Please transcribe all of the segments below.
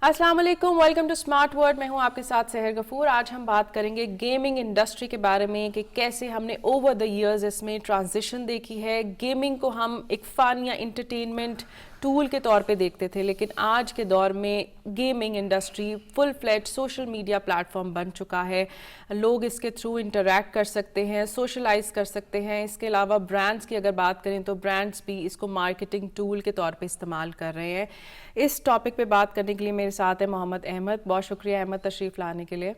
अस्सलाम वालेकुम, welcome to smart word. मैं हूं आपके साथ सहर गफूर। आज हम बात करेंगे गेमिंग इंडस्ट्री के बारे में कि कैसे हमने ओवर द इयर्स इसमें ट्रांजिशन देखी है। गेमिंग को हम एक फन या इंटरटेनमेंट टूल के तौर पे देखते थे, लेकिन आज के दौर में gaming industry full fledge social media platform बन चुका है। लोग इसके थ्रू इंटरैक्ट कर सकते हैं, सोशलाइज कर सकते हैं। इसके अलावा ब्रांड्स की अगर बात करें तो ब्रांड्स भी इसको मार्केटिंग टूल के तौर पे इस्तेमाल कर रहे हैं। इस टॉपिक पे बात करने के लिए मेरे साथ है मोहम्मद अहमद। बहुत शुक्रिया अहमद तशरीफ़ लाने के लिए।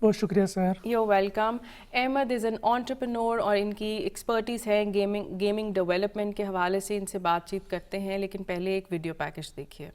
बहुत शुक्रिया sir. You're welcome. Ahmed is an entrepreneur और इनकी एक्सपर्टीज़ है गेमिंग डेवलपमेंट के हवाले से। इनसे बातचीत करते हैं, लेकिन पहले एक वीडियो पैकेज देखिए।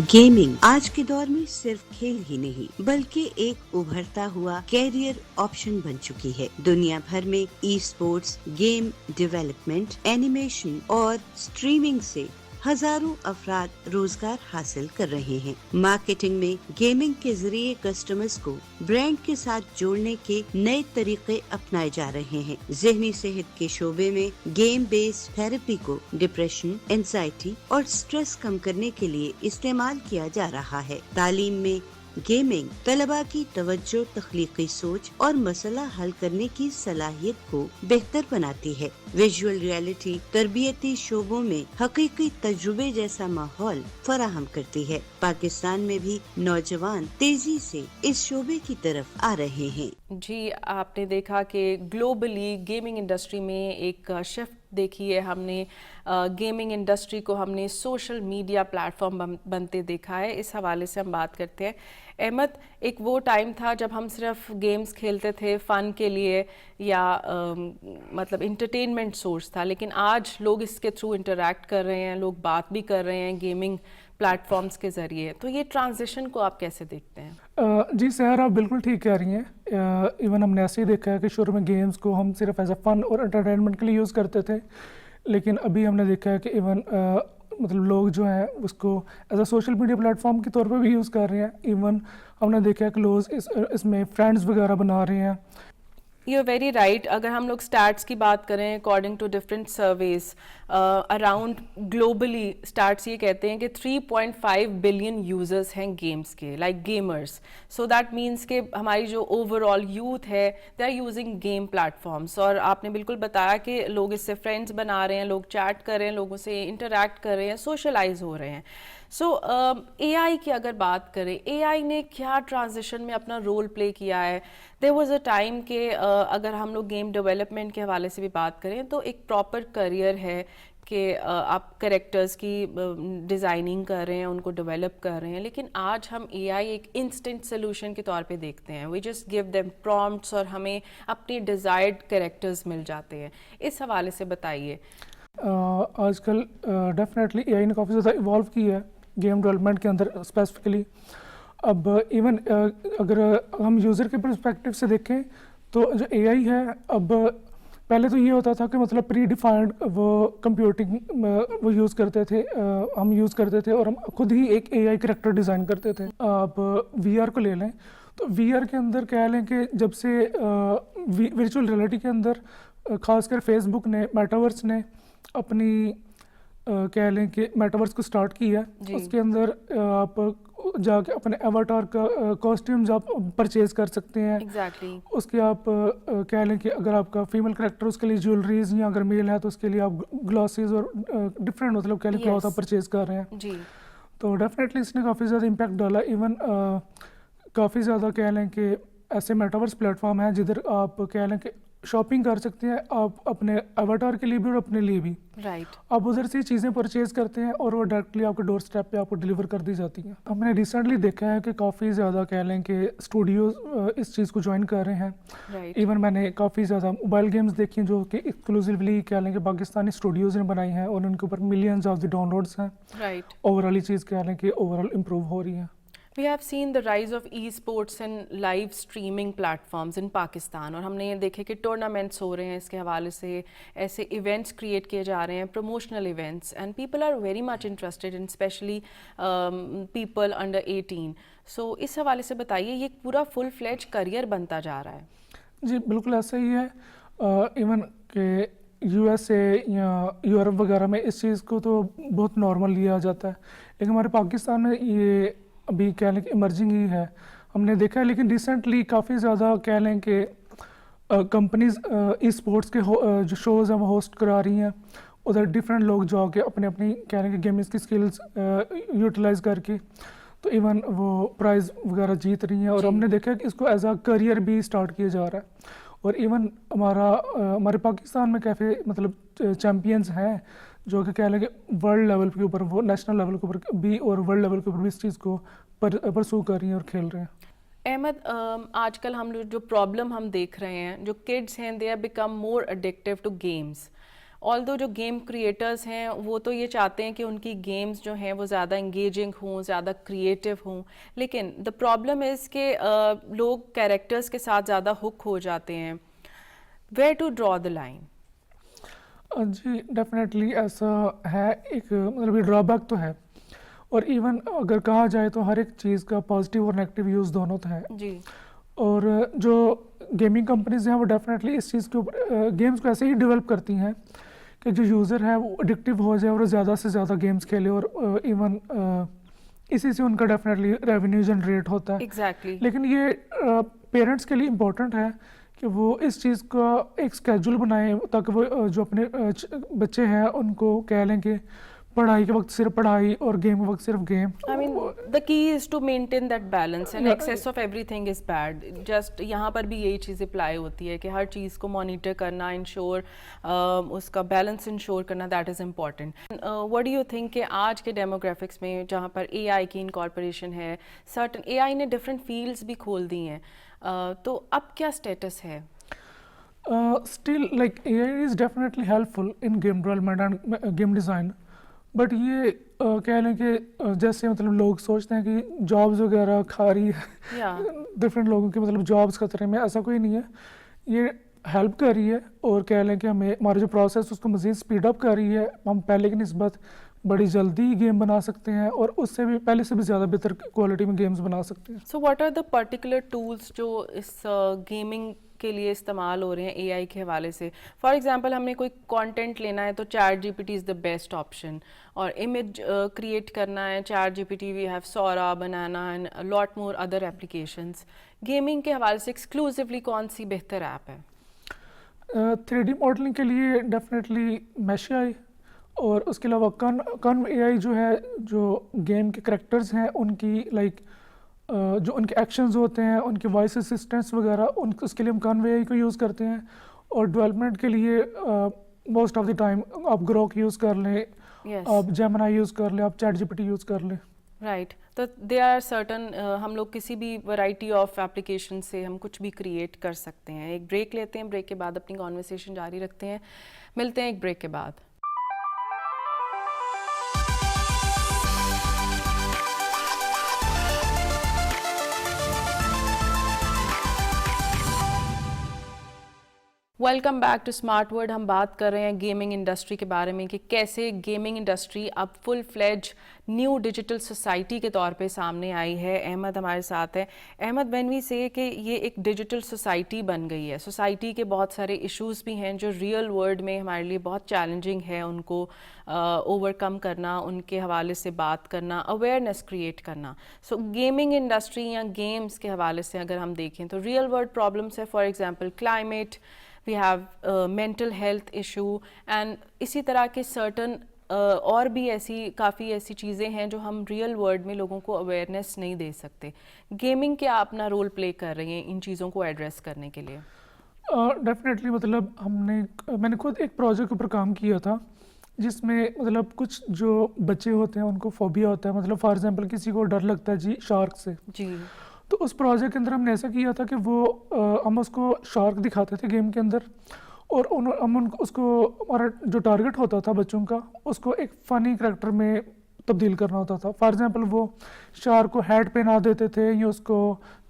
गेमिंग आज के दौर में सिर्फ खेल ही नहीं बल्कि एक उभरता हुआ कैरियर ऑप्शन बन चुकी है। दुनिया भर में e sports, game development, animation और स्ट्रीमिंग से हजारों अफराद रोजगार हासिल कर रहे हैं। मार्केटिंग में गेमिंग के जरिए कस्टमर्स को ब्रांड के साथ जोड़ने के नए तरीके अपनाए जा रहे हैं। ज़हनी सेहत के शोबे में गेम बेस्ड थेरेपी को डिप्रेशन, एंजाइटी और स्ट्रेस कम करने के लिए इस्तेमाल किया जा रहा है। तालीम में गेमिंग तलबा की तवज्जो, तख्लीकी सोच और मसला हल करने की सलाहियत को बेहतर बनाती है। विजुअल रियलिटी तरबियती शोबों में हकीकी तजुर्बे जैसा माहौल फराहम करती है। पाकिस्तान में भी नौजवान तेजी से इस शोबे की तरफ आ रहे हैं। जी, आपने देखा कि ग्लोबली गेमिंग इंडस्ट्री में एक शिफ्ट देखी है हमने। गेमिंग इंडस्ट्री को हमने सोशल मीडिया प्लेटफॉर्म बनते देखा है। इस हवाले से हम बात करते हैं। अहमद, एक वो टाइम था जब हम सिर्फ गेम्स खेलते थे फ़न के लिए या मतलब इंटरटेनमेंट सोर्स था, लेकिन आज लोग इसके थ्रू इंटरैक्ट कर रहे हैं, लोग बात भी कर रहे हैं गेमिंग प्लेटफॉर्म्स के ज़रिए। तो ये ट्रांजिशन को आप कैसे देखते हैं? जी सहर, आप बिल्कुल ठीक कह रही हैं। इवन हमने ऐसे ही देखा है कि शुरू में गेम्स को हम सिर्फ एज अ फ़न और एंटरटेनमेंट के लिए यूज़ करते थे, लेकिन अभी हमने देखा है कि इवन मतलब लोग जो हैं उसको as a social media platform के तौर पे भी यूज़ कर रहे हैं। इवन हमने देखा है कि लोग इसमें फ्रेंड्स वगैरह बना रहे हैं। You are very right. अगर हम लोग स्टैट्स की बात करें, according to different surveys around globally, stats ये कहते हैं कि 3.5 बिलियन यूज़र्स हैं गेम्स के, like gamers. So that means कि हमारी जो ओवरऑल यूथ है they are using game platforms. और आपने बिल्कुल बताया कि लोग इससे फ्रेंड्स बना रहे हैं, लोग चैट कर रहे हैं, लोगों से इंटरैक्ट कर रहे हैं, सोशलाइज हो रहे हैं। सो AI की अगर बात करें, AI ने क्या ट्रांजिशन में अपना रोल प्ले किया है? देयर वाज अ टाइम कि अगर हम लोग गेम डेवलपमेंट के हवाले से भी बात करें तो एक प्रॉपर करियर है कि आप कैरेक्टर्स की डिज़ाइनिंग कर रहे हैं, उनको डेवलप कर रहे हैं। लेकिन आज हम AI एक इंस्टेंट सोल्यूशन के तौर पे देखते हैं। We just give them prompts और हमें अपने डिज़ायर्ड कैरेक्टर्स मिल जाते हैं। इस हवाले से बताइए। आजकल डेफिनेटली AI ने काफ़ी ज़्यादा इवॉल्व किया है गेम डेवलपमेंट के अंदर स्पेसिफिकली। अब इवन अगर हम यूज़र के पर्सपेक्टिव से देखें तो जो AI है, अब पहले तो ये होता था कि मतलब प्री डिफाइंड वो कंप्यूटिंग वो यूज़ करते थे, हम यूज़ करते थे और हम खुद ही एक AI करेक्टर डिज़ाइन करते थे। अब VR को ले लें तो VR के अंदर कह लें कि जब से वर्चुअल रियलिटी के अंदर खासकर फेसबुक ने, मेटावर्स ने अपनी कह लें कि मेटावर्स को स्टार्ट किया, उसके अंदर आप जाके अपने एवाटार का कॉस्ट्यूम्स आप परचेज कर सकते हैं। उसके आप कह लें कि अगर आपका फीमेल करेक्टर, उसके लिए ज्वेलरीज, या अगर मेल है तो उसके लिए आप ग्लासेस और डिफरेंट मतलब कह लें क्लॉथ आप परचेज कर रहे हैं। तो डेफिनेटली इसने काफ़ी ज़्यादा इम्पैक्ट डाला। इवन काफ़ी ज़्यादा कह लें कि ऐसे मेटावर्स प्लेटफॉर्म हैं जिधर आप कह लें कि शॉपिंग कर सकते हैं आप अपने अवतार के लिए भी और अपने लिए भी। आप उधर से चीज़ें परचेज करते हैं और वो डायरेक्टली आपके डोर स्टेप पे आपको डिलीवर कर दी जाती हैं। हमने रिसेंटली देखा है कि काफ़ी ज़्यादा कह लें कि स्टूडियोज़ इस चीज़ को ज्वाइन कर रहे हैं। इवन मैंने काफ़ी ज़्यादा मोबाइल गेम्स देखी जो कि एक्सक्लूसिवली कह लें कि पाकिस्तानी स्टूडियोज़ ने बनाई हैं और उनके ऊपर मिलियंस ऑफ द डाउनलोड्स हैं। ओवरऑल ये चीज़ कह लें कि ओवरऑल इम्प्रूव हो रही है। We have seen the rise of e-sports and live streaming platforms in Pakistan, और हमने ये देखे कि टूर्नामेंट्स हो रहे हैं इसके हवाले से, ऐसे इवेंट्स क्रिएट किए जा रहे हैं, promotional events, and people are very much interested in, specially people under 18। So इस हवाले से बताइए, ये पूरा फुल फ्लेज करियर बनता जा रहा है? जी बिल्कुल ऐसा ही है। इवन کہ یو ایس اے یا یورپ وغیرہ میں اس چیز کو تو بہت نارمل لیا جاتا ہے, لیکن ہمارے پاکستان میں یہ ابھی کہہ لیں کہ ایمرجنگ ہی ہے, ہم نے دیکھا ہے. لیکن ریسنٹلی کافی زیادہ کہہ لیں کہ کمپنیز ای اسپورٹس کے جو شوز ہیں وہ ہوسٹ کرا رہی ہیں, ادھر ڈفرینٹ لوگ جو کہ اپنے اپنی کہہ لیں کہ گیمنگ کی اسکلز یوٹیلائز کر کے تو ایون وہ پرائز وغیرہ جیت رہی ہیں, اور ہم نے دیکھا کہ اس کو ایز اے کریئر بھی اسٹارٹ کیا جا رہا ہے. اور ایون ہمارے پاکستان میں کافی مطلب چیمپئنز ہیں جو کہ کہہ لیں کہ ورلڈ لیول کے اوپر, وہ نیشنل لیول کے اوپر بھی اور ورلڈ لیول کے اوپر بھی اس چیز کو پرسو کر رہی ہیں اور کھیل رہے ہیں. احمد, آج کل ہم جو پرابلم ہم دیکھ رہے ہیں, جو کڈس ہیں they are become more addictive to games. Although جو گیم کریٹرز ہیں وہ تو یہ چاہتے ہیں کہ ان کی گیمز جو ہیں وہ زیادہ انگیجنگ ہوں, زیادہ کریٹیو ہوں, لیکن دا پرابلم از کہ لوگ کیریکٹرز کے ساتھ زیادہ ہک ہو جاتے ہیں. Where to draw the line? جی ڈیفینیٹلی ایسا ہے, ایک مطلب ڈرا بیک تو ہے, اور ایون اگر کہا جائے تو ہر ایک چیز کا پازیٹیو اور نیگیٹیو یوز دونوں تو ہے جی. اور جو گیمنگ کمپنیز ہیں وہ ڈیفینیٹلی اس چیز کے اوپر گیمز کو ایسے ہی ڈیولپ کرتی ہیں کہ جو یوزر ہے وہ ایڈکٹیو ہو جائے اور زیادہ سے زیادہ گیمز کھیلے, اور ایون اسی سے ان کا ڈیفینیٹلی ریونیو جنریٹ ہوتا ہے. ایگزیکٹلی. لیکن یہ پیرنٹس کے لیے امپورٹنٹ ہے کہ وہ اس چیز کا ایک اسکیجول بنائیں تاکہ وہ جو اپنے بچے ہیں ان کو کہہ لیں کہ پڑھائی کے وقت صرف پڑھائی اور گیم کے وقت صرف game. I mean, the key is to maintain that balance, and excess of everything is bad. Just یہاں پر بھی یہی چیز اپلائی ہوتی ہے کہ ہر چیز کو مانیٹر کرنا, انشور اس کا بیلنس انشور کرنا, that is important. what do you think کہ آج کے ڈیموگرافکس میں جہاں پر اے آئی کی انکارپوریشن ہے, سرٹن اے آئی نے ڈفرینٹ فیلڈس بھی کھول دی ہیں, تو اب کیا اسٹیٹس ہے؟ Still like A I is definitely helpful in game development and game design, but یہ کہہ لیں کہ جیسے مطلب لوگ سوچتے ہیں کہ جابز وغیرہ کھا رہی ہے ڈفرینٹ لوگوں کے, مطلب جابز خطرے میں, ایسا کوئی نہیں ہے. یہ ہیلپ کر رہی ہے اور کہہ لیں کہ ہمیں ہمارا جو پروسیس اس کو مزید اسپیڈ اپ کر رہی ہے. ہم پہلے کی نسبت بڑی جلدی گیم بنا سکتے ہیں اور اس سے بھی پہلے سے بھی زیادہ بہتر کوالٹی میں گیمز بنا سکتے ہیں. So what are the particular tools جو اس گیمنگ کے لیے استعمال ہو رہے ہیں اے آئی کے حوالے سے؟ فار ایگزامپل ہم نے کوئی کانٹینٹ لینا ہے تو chat G P T is the best option, اور امیج کریٹ کرنا ہے chat G P T, we have Sora, بنانا and lot more other applications. Gaming کے حوالے سے ایکسکلوسیولی کون سی بہتر ایپ ہے؟ 3D ماڈلنگ کے لیے ڈیفینیٹلی میش آئی, اور اس کے علاوہ کن اے آئی جو ہے, جو گیم کے کریکٹرز ہیں ان کی لائک جو ان کے ایکشنز ہوتے ہیں, ان کے وائس اسسٹنٹس وغیرہ, اس کے لیے ہم کن اے آئی کو یوز کرتے ہیں. اور ڈیولپمنٹ کے لیے موسٹ آف دی ٹائم آپ گروک یوز کر لیں, آپ جیمنائی یوز کر لیں, آپ چیٹ جی پی ٹی یوز کر لیں. رائٹ. تو دے آر سرٹن, ہم لوگ کسی بھی ورائٹی آف ایپلیکیشن سے ہم کچھ بھی کریٹ کر سکتے ہیں. ایک بریک لیتے ہیں, بریک کے بعد اپنی کانورسیشن جاری رکھتے ہیں. ملتے ہیں ایک بریک کے بعد. Welcome back to smart world. ہم بات کر رہے ہیں گیمنگ انڈسٹری کے بارے میں کہ کیسے گیمنگ انڈسٹری اب فل فلیج نیو ڈیجیٹل سوسائٹی کے طور پہ سامنے آئی ہے. احمد ہمارے ساتھ ہے. احمد, وین وی سے کہ یہ ایک ڈیجیٹل سوسائٹی بن گئی ہے, سوسائٹی کے بہت سارے ایشوز بھی ہیں جو ریئل ورلڈ میں ہمارے لیے بہت چیلنجنگ ہے ان کو اوور کم کرنا, ان کے حوالے سے بات کرنا, اویئرنیس کریٹ کرنا. سو گیمنگ انڈسٹری یا گیمز کے حوالے سے اگر ہم دیکھیں تو ریئل ورلڈ پرابلمس ہے, for example climate, we have mental health issue, and اسی طرح کے certain اور بھی کافی ایسی چیزیں ہیں جو ہم ریئل ورلڈ میں لوگوں کو اویئرنیس نہیں دے سکتے. گیمنگ کیا اپنا رول پلے کر رہی ہیں ان چیزوں کو ایڈریس کرنے کے لیے؟ ڈیفینیٹلی مطلب میں نے خود ایک پروجیکٹ کے اوپر کام کیا تھا جس میں مطلب کچھ جو بچے ہوتے ہیں ان کو فوبیا ہوتا ہے, مطلب فار ایگزامپل کسی کو ڈر لگتا ہے جی شارک سے. جی. تو اس پروجیکٹ کے اندر ہم نے ایسا کیا تھا کہ وہ ہم اس کو شارک دکھاتے تھے گیم کے اندر, اور ہم اس کو ہمارا جو ٹارگٹ ہوتا تھا بچوں کا اس کو ایک فنی کریکٹر میں تبدیل کرنا ہوتا تھا. فار ایگزامپل وہ شارک کو ہیٹ پہنا دیتے تھے یا اس کو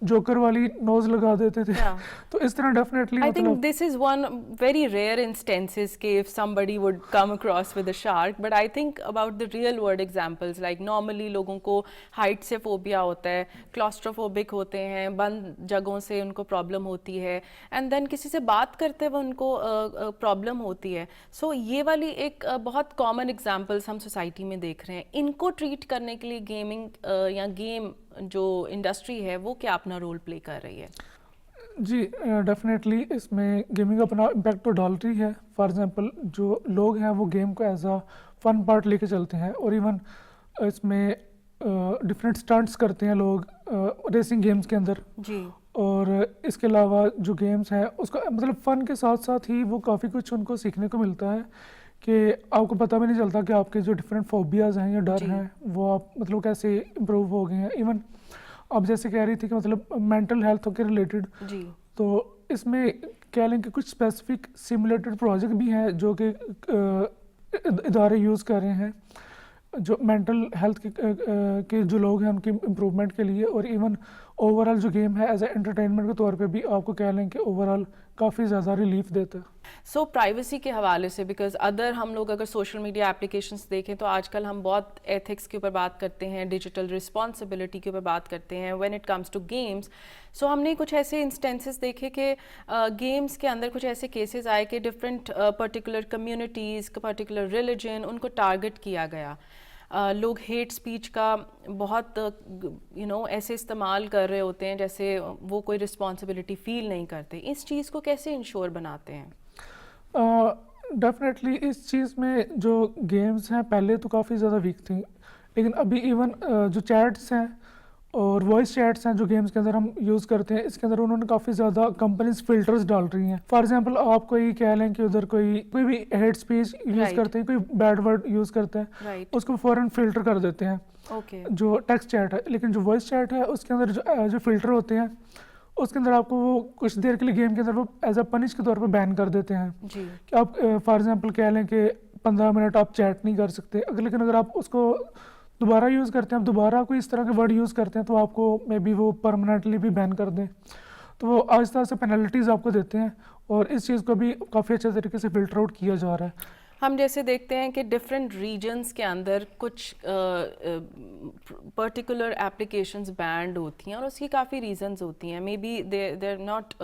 जोकर वाली नोज लगा देते थे Yeah. तो इस तरह डेफिनेटली I think मतलब this is one very rare instances कि if somebody would come across with a shark, but I think about the real world examples like normally लोगों को height से phobia होता है, claustrophobic होते हैं, बंद जगहों से उनको problem होती है, and then किसी से बात करते हुए उनको problem होती है. So ये वाली एक बहुत common examples हम society में देख रहे हैं. इनको treat करने के लिए gaming या game जो इंडस्ट्री है वो क्या अपना रोल प्ले कर रही है? जी डेफिनेटली इसमें गेमिंग अपना इम्पैक्ट तो डाल रही है. फॉर एग्जांपल जो लोग हैं वो गेम को एज अ फन पार्ट लेके चलते हैं और इवन इसमें डिफरेंट स्टंट्स करते हैं लोग रेसिंग गेम्स के अंदर. जी. और इसके अलावा जो गेम्स हैं उसका मतलब फ़न के साथ साथ ही वो काफ़ी कुछ उनको सीखने को मिलता है कि आपको पता भी नहीं चलता कि आपके जो डिफरेंट फोबियाज़ हैं या डर जी. हैं वो आप मतलब कैसे इम्प्रूव हो गए हैं. इवन आप जैसे कह रही थी कि मतलब मेंटल हेल्थ के रिलेटेड, जी. तो इसमें कह लें कि कुछ स्पेसिफिक सिमुलेटेड प्रोजेक्ट भी हैं जो कि इदारे यूज़ कर रहे हैं जो मेंटल हेल्थ के जो लोग हैं उनकी इम्प्रूवमेंट के लिए. और इवन ओवरऑल जो गेम है एज ए एंटरटेनमेंट के तौर पे भी आपको कह लें कि ओवरऑल काफ़ी ज़्यादा रिलीफ देता है. सो प्राइवेसी के हवाले से बिकॉज अदर हम लोग अगर सोशल मीडिया एप्लीकेशंस देखें तो आजकल हम बहुत एथिक्स के ऊपर बात करते हैं, डिजिटल रिस्पॉन्सिबिलिटी के ऊपर बात करते हैं when it comes to games. So हमने कुछ ऐसे इंस्टेंसेस देखे कि गेम्स के अंदर कुछ ऐसे केसेस आए कि different particular communities particular religion उनको टारगेट किया गया. लोग हेट स्पीच का बहुत ऐसे इस्तेमाल कर रहे होते हैं जैसे वो कोई रिस्पॉन्सिबिलिटी फील नहीं करते. इस चीज़ को कैसे इंश्योर बनाते हैं? डेफिनेटली इस चीज़ में जो गेम्स हैं पहले तो काफ़ी ज़्यादा वीक थी, लेकिन अभी इवन जो चैट्स हैं और वॉइस चैट्स हैं जो गेम्स के अंदर हम यूज़ करते हैं इसके अंदर उन्होंने काफ़ी ज़्यादा कंपनीज फिल्टर्स डाल रही हैं. फॉर एग्जांपल आप कोई कह लें कि उधर कोई भी हेट स्पीच यूज़ Right. करते हैं, कोई बैड वर्ड यूज़ करता है, राइट. उसको फ़ौरन फ़िल्टर कर देते हैं ओके. जो टेक्स्ट चैट है. लेकिन जो वॉइस चैट है उसके अंदर जो फ़िल्टर होते हैं उसके अंदर आपको वो कुछ देर के लिए गेम के अंदर वो एज अ पनिश के तौर पे बैन कर देते हैं जी. कि आप फॉर एग्जांपल कह लें कि 15 मिनट आप चैट नहीं कर सकते. लेकिन अगर आप उसको दोबारा यूज़ करते हैं, आप दोबारा कोई इस तरह के वर्ड यूज़ करते हैं तो आपको मे बी वो परमानेंटली भी बैन कर दें. तो वो आहिस्ता आहिस्ता पेनल्टीज़ आपको देते हैं और इस चीज़ को भी काफ़ी अच्छे तरीके से फ़िल्टर आउट किया जा रहा है. हम जैसे देखते हैं कि डिफरेंट रीजन्स के अंदर कुछ पर्टिकुलर एप्लीकेशंस बैंड होती हैं और उसकी काफ़ी रीजंस होती हैं. May be they are not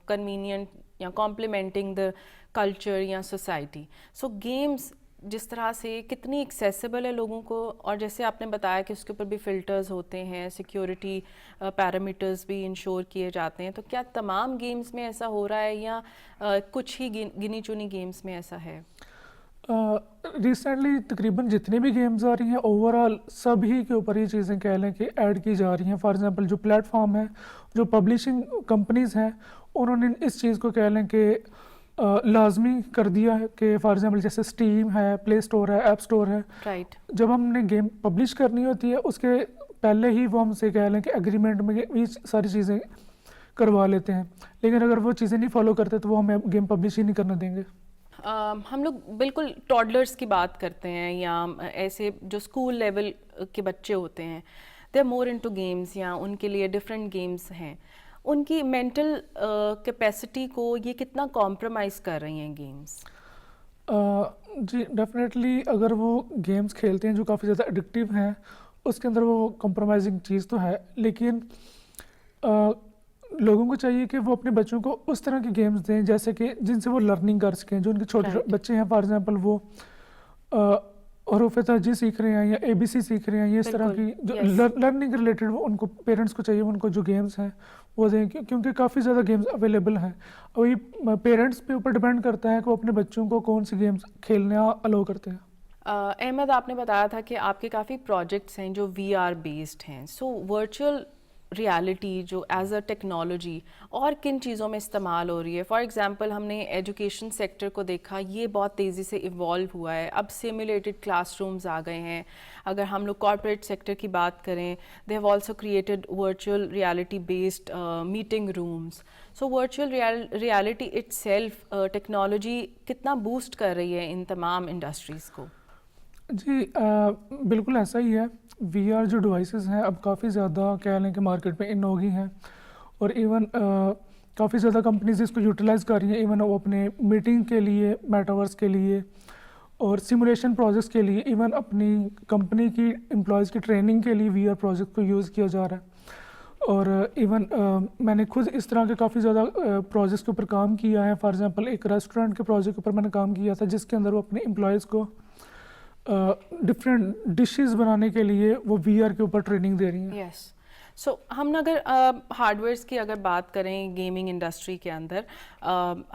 convenient या कॉम्प्लीमेंटिंग द कल्चर या सोसाइटी. सो गेम्स जिस तरह से कितनी एक्सेसिबल है लोगों को, और जैसे आपने बताया कि उसके ऊपर भी फ़िल्टर्स होते हैं, सिक्योरिटी पैरामीटर्स भी इंश्योर किए जाते हैं, तो क्या तमाम गेम्स में ऐसा हो रहा है या कुछ ही गिनी चुनी गेम्स में ऐसा है? रिसेंटली तकरीबन जितनी भी गेम्स आ रही हैं ओवरऑल सभी के ऊपर ये चीज़ें कह लें कि ऐड की जा रही हैं. फॉर एग्जांपल जो प्लेटफॉर्म है, जो पब्लिशिंग कंपनीज़ हैं, उन्होंने इस चीज़ को कह लें कि लाजमी कर दिया है कि फॉर एग्जांपल जैसे स्टीम है, प्ले स्टोर है, ऐप स्टोर है, राइट. जब हमने गेम पब्लिश करनी होती है उसके पहले ही वो हमसे कह लें कि एग्रीमेंट में ये सारी चीज़ें करवा लेते हैं. लेकिन अगर वो चीज़ें नहीं फॉलो करते तो वो हमें गेम पब्लिश ही नहीं करने देंगे. हम लोग बिल्कुल टॉडलर्स की बात करते हैं या ऐसे जो स्कूल लेवल के बच्चे होते हैं, they are more into games या उनके लिए डिफरेंट गेम्स हैं. उनकी मेंटल कैपेसिटी को ये कितना कॉम्प्रोमाइज़ कर रही हैं गेम्स? जी डेफिनेटली अगर वो गेम्स खेलते हैं जो काफ़ी ज़्यादा एडिक्टिव हैं उसके अंदर वो कॉम्प्रोमाइजिंग चीज़ तो है, लेकिन लोगों को चाहिए कि वो अपने बच्चों को उस तरह के गेम्स दें जैसे कि जिनसे वो लर्निंग कर सकें. जो उनके छोटे Right. बच्चे हैं फॉर एग्जांपल वो हरूफ-ए-तहजी सीख रहे हैं या ABC सीख रहे हैं, ये इस तरह की बिल्कुल, जो yes. लर्निंग रिलेटेड वो उनको पेरेंट्स को चाहिए उनको जो गेम्स हैं वो दें क्योंकि काफ़ी ज़्यादा गेम्स अवेलेबल हैं. वही पेरेंट्स पे ऊपर डिपेंड करता है कि वो अपने बच्चों को कौन सी गेम्स खेलना अलाउ करते हैं. अहमद, आपने बताया था कि आपके काफ़ी प्रोजेक्ट्स हैं जो VR बेस्ड हैं. सो वर्चुअल रियलिटी जो एज अ टेक्नोलॉजी और किन चीज़ों में इस्तेमाल हो रही है? फॉर एग्जांपल हमने एजुकेशन सेक्टर को देखा, ये बहुत तेज़ी से इवॉल्व हुआ है. अब सिमुलेटेड क्लासरूम्स आ गए हैं. अगर हम लोग कॉर्पोरेट सेक्टर की बात करें, they have also created virtual reality based meeting rooms. So virtual reality itself technology कितना बूस्ट कर रही है इन तमाम इंडस्ट्रीज़ को? जी बिल्कुल ऐसा ही है. VR जो डिवाइसेस हैं अब काफ़ी ज़्यादा कह लें कि मार्केट में इन हो गई हैं. اور ایون کافی زیادہ کمپنیز اس کو یوٹیلائز کر رہی ہیں، ایون وہ اپنے میٹنگ کے لیے، میٹاورس کے لیے اور سیمولیشن پروجیکٹس کے لیے، ایون اپنی کمپنی کی امپلائیز کی ٹریننگ کے لیے VR پروجیکٹ کو یوز کیا جا رہا ہے. اور ایون میں نے خود اس طرح کے کافی زیادہ پروجیکٹس کے اوپر کام کیا ہے. فار ایگزامپل ایک ریسٹورینٹ کے پروجیکٹ کے اوپر میں نے کام کیا تھا جس کے اندر وہ اپنے امپلائیز کو ڈفرینٹ ڈشز بنانے کے لیے وہ VR کے اوپر ٹریننگ دے رہی ہیں. یس. سو ہم اگر ہارڈ ویئرس کی اگر بات کریں گیمنگ انڈسٹری کے اندر،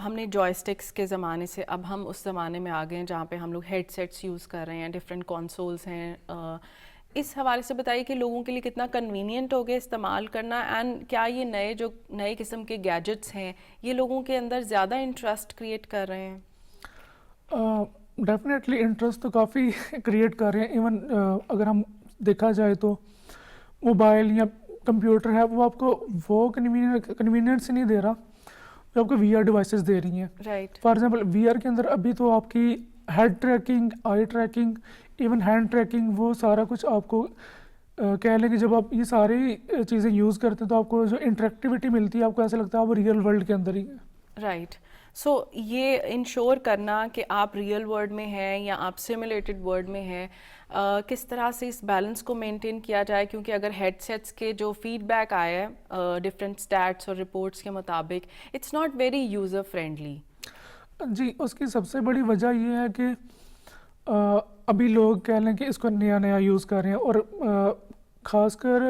ہم نے جوائے اسٹکس کے زمانے سے اب ہم اس زمانے میں آ گئے ہیں جہاں پہ ہم لوگ ہیڈ سیٹس یوز کر رہے ہیں، ڈفرینٹ کنسولز ہیں. اس حوالے سے بتائیے کہ لوگوں کے لیے کتنا کنوینئنٹ ہو گیا استعمال کرنا، اینڈ کیا یہ نئے قسم کے گیجٹس ہیں یہ لوگوں کے اندر زیادہ انٹرسٹ کریٹ کر رہے ہیں؟ ڈیفینیٹلی انٹرسٹ تو کافی کریٹ کر رہے ہیں. ایون اگر ہم دیکھا جائے تو موبائل یا کمپیوٹر ہے وہ آپ کو وہ کنوینئنس نہیں دے رہا جو آپ کو VR ڈیوائسز دے رہی ہیں. رائٹ. فار ایگزامپل VR کے اندر ابھی تو آپ کی ہیڈ ٹریکنگ، آئی ٹریکنگ، ایون ہینڈ ٹریکنگ، وہ سارا کچھ آپ کو کہہ لیں کہ جب آپ یہ ساری چیزیں یوز کرتے ہیں تو آپ کو جو انٹریکٹیوٹی ملتی ہے آپ کو ایسا لگتا ہے آپ ریئل ورلڈ کے اندر ہی ہیں. رائٹ. سو یہ انشور کرنا کہ آپ ریئل ورلڈ میں ہیں یا آپ سیمولیٹڈ ورلڈ میں ہیں، کس طرح سے اس بیلنس کو مینٹین کیا جائے؟ کیونکہ اگر ہیڈ سیٹس کے جو فیڈ بیک آیا ہے ڈفرینٹ اسٹیٹس اور رپورٹس کے مطابق، it's not very user friendly. جی، اس کی سب سے بڑی وجہ یہ ہے کہ ابھی لوگ کہہ لیں کہ اس کو نیا یوز کر رہے ہیں، اور خاص کر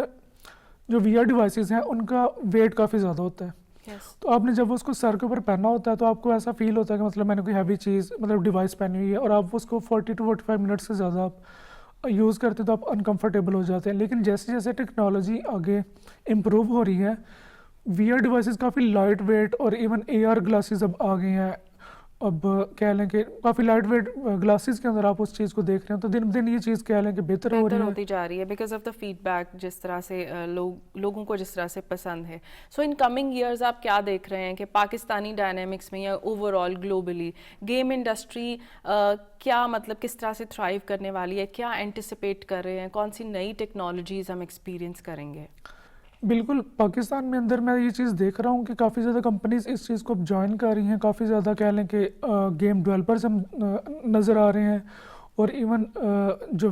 جو VR ڈیوائسز ہیں ان کا ویٹ کافی زیادہ ہوتا ہے. تو آپ نے جب اس کو سر کے اوپر پہنا ہوتا ہے تو آپ کو ایسا فیل ہوتا ہے کہ مطلب میں نے کوئی ہیوی چیز مطلب ڈیوائس پہنی ہوئی ہے، اور آپ اس کو 40 to 45 منٹ سے زیادہ آپ یوز کرتے تو آپ انکمفرٹیبل ہو جاتے ہیں. لیکن جیسے جیسے ٹیکنالوجی آگے امپروو ہو رہی ہے، VR ڈیوائسز کافی لائٹ ویٹ، اور ایون AR گلاسز اب آ گئے ہیں. اب کہہ لیں کہ کافی لائٹ ویٹ گلاسز کے اندر آپ اس چیز کو دیکھ رہے ہیں تو دن بدن یہ چیز کہہ لیں کہ بہتر ہوتی جا رہی ہے because of the feedback جس طرح سے لوگوں کو جس طرح سے پسند ہے. سو ان کمنگ ایئرز آپ کیا دیکھ رہے ہیں کہ پاکستانی ڈائنامکس میں یا over all globally game industry کیا مطلب کس طرح سے تھرائیو کرنے والی ہے؟ کیا اینٹیسپیٹ کر رہے ہیں؟ کون سی نئی ٹیکنالوجیز ہم ایکسپیرینس کریں گے؟ بالکل، پاکستان میں اندر میں یہ چیز دیکھ رہا ہوں کہ کافی زیادہ کمپنیز اس چیز کو جوائن کر رہی ہیں. کافی زیادہ کہہ لیں کہ گیم ڈیولپرز ہم نظر آ رہے ہیں، اور ایون جو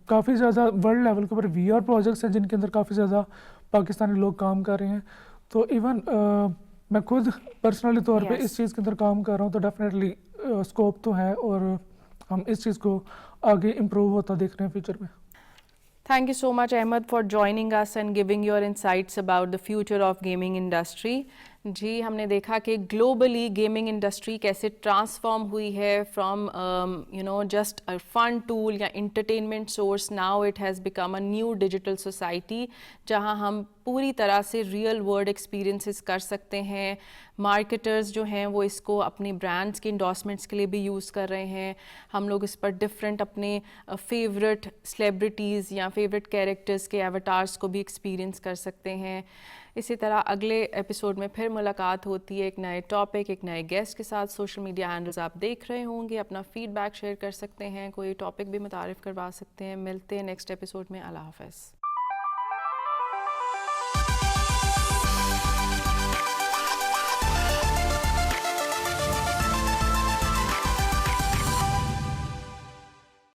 کافی زیادہ ورلڈ لیول کے اوپر VR پروجیکٹس ہیں جن کے اندر کافی زیادہ پاکستانی لوگ کام کر رہے ہیں. تو ایون میں خود پرسنلی طور پہ اس چیز کے اندر کام کر رہا ہوں، تو ڈیفینیٹلی اسکوپ تو ہے، اور ہم اس چیز کو آگے امپروو ہوتا دیکھ رہے ہیں فیوچر میں. Thank you so much, Ahmed, for joining us and giving your insights about the future of gaming industry. جی، ہم نے دیکھا کہ گلوبلی گیمنگ انڈسٹری کیسے ٹرانسفارم ہوئی ہے فرام جسٹ فن ٹول یا entertainment source. Now it has become a new digital society جہاں ہم پوری طرح سے ریئل ورلڈ ایکسپیرینسز کر سکتے ہیں. مارکیٹرز جو ہیں وہ اس کو اپنے برانڈس کے انڈورسمنٹس کے لیے بھی یوز کر رہے ہیں. ہم لوگ اس پر ڈفرینٹ اپنے فیوریٹ سلیبریٹیز یا فیوریٹ کیریکٹرز کے ایواتارس کو بھی ایکسپیرینس کر سکتے ہیں. اسی طرح اگلے ایپیسوڈ میں پھر ملاقات ہوتی ہے ایک نئے ٹاپک، ایک نئے گیسٹ کے ساتھ. سوشل میڈیا ہینڈلز آپ دیکھ رہے ہوں گے، اپنا فیڈ بیک شیئر کر سکتے ہیں، کوئی ٹاپک بھی متعارف کروا سکتے ہیں. ملتے ہیں نیکسٹ ایپیسوڈ میں. اللہ حافظ.